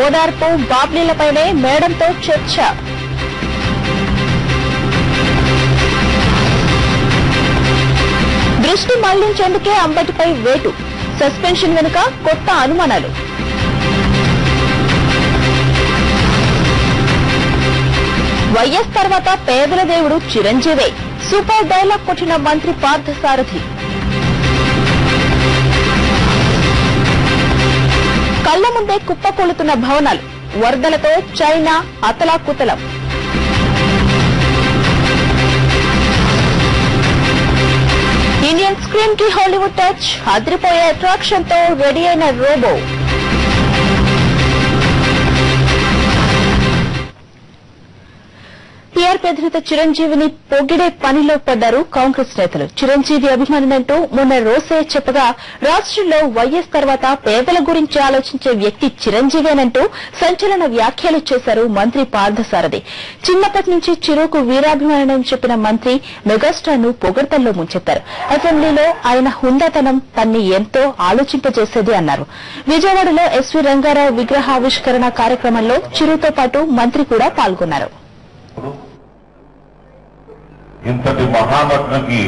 ఓదార్పు బాబ్లీలపైనే మేడంతో చర్చ. దృష్టి మళ్లించేందుకే అంబటిపై వేటు. సస్పెన్షన్ వెనుక కొత్త అనుమానాలు. వైఎస్ తర్వాత పేదల దేవుడు చిరంజీవే. సూపర్ డైలాగ్ కొట్టిన మంత్రి పార్థసారథి. కళ్ల ముందే కుప్పకూలుతున్న భవనాలు. వరదలతో చైనా అతలాకుతలం. ఇండియన్ స్క్రీన్ కి హాలీవుడ్ టచ్. అదిరిపోయే అట్రాక్షన్ తో రెడీ అయిన రోబో. టీఆర్పీ అధినేత చిరంజీవిని పొగిడే పనిలో పడ్డారు కాంగ్రెస్ నేతలు. చిరంజీవి అభిమానులంటూ మొన్న రోసే చెప్పగా రాష్ట్రంలో వైఎస్ తర్వాత పేదల గురించి ఆలోచించే వ్యక్తి చిరంజీవేనంటూ సంచలన వ్యాఖ్యలు చేశారు మంత్రి పార్థసారథి. చిన్నప్పటి నుంచి చిరుకు వీరాభిమానం చెప్పిన మంత్రి మెగాస్టార్ ను పొగడ్తల్లో ముంచెత్తారు. అసెంబ్లీలో ఆయన హుందాతనం తన్ని ఎంతో ఆలోచింపజేసేది అన్నారు. విజయవాడలో ఎస్వీ రంగారావు విగ్రహావిష్కరణ కార్యక్రమంలో చిరుతో పాటు మంత్రి కూడా పాల్గొన్నారు. ఇంతటి మహానటునికి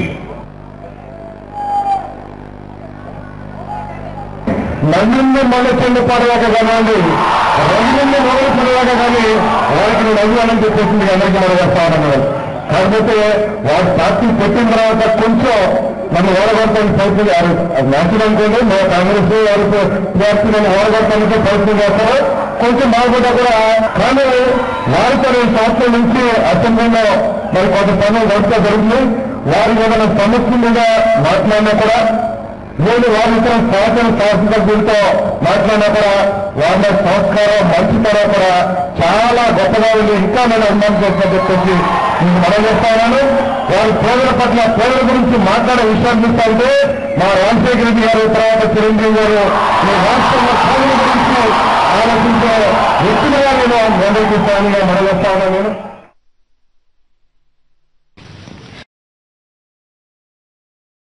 నవ్వుని మొదలు చెందుపడలేక కదండి, రఘుని మొదలు పడలేక కానీ వారికి నవ్వు అని చెప్పేసింది అందరికీ మొదలుస్తా ఉన్నాం. కాకపోతే వారి పార్టీ పెట్టిన తర్వాత కొంచెం నన్ను ఓడగొట్టడానికి ప్రయత్నం న్యాచురల్ అనుకోండి. మా కాంగ్రెస్ వారి టీఆర్పీ నన్ను ఓడగొట్టడానికి ప్రయత్నం చేస్తారు. కొంచెం బాగుంటా కూడా. కానీ వారితో 2 సంవత్సరాల నుంచి అసెంబ్లీలో మరి కొంత పనులు నడుస్తూ జరుగుతుంది. వారి ఏదైనా సమస్య మీద మాట్లాడినా కూడా, నేను వారి ఇతర శాసనసభ్యులతో మాట్లాడినా కూడా వాళ్ళ సంస్కారం మంచితనం కూడా చాలా గొప్పగా ఉంది. ఇంకా నేను అభిమానం చేస్తాను చెప్పేసి నేను మనం చేస్తాను. వారి పేదల పట్ల పేదల గురించి మాట్లాడే విషయాలు చూస్తుంటే మా రాజశేఖర రెడ్డి గారు తర్వాత చిరంజీవి గారు ఈ రాష్ట్రంలో పేదల గురించి ఆలోచించే వ్యక్తులుగా నేను నిర్ణయిస్తానని మనం చేస్తాను. నేను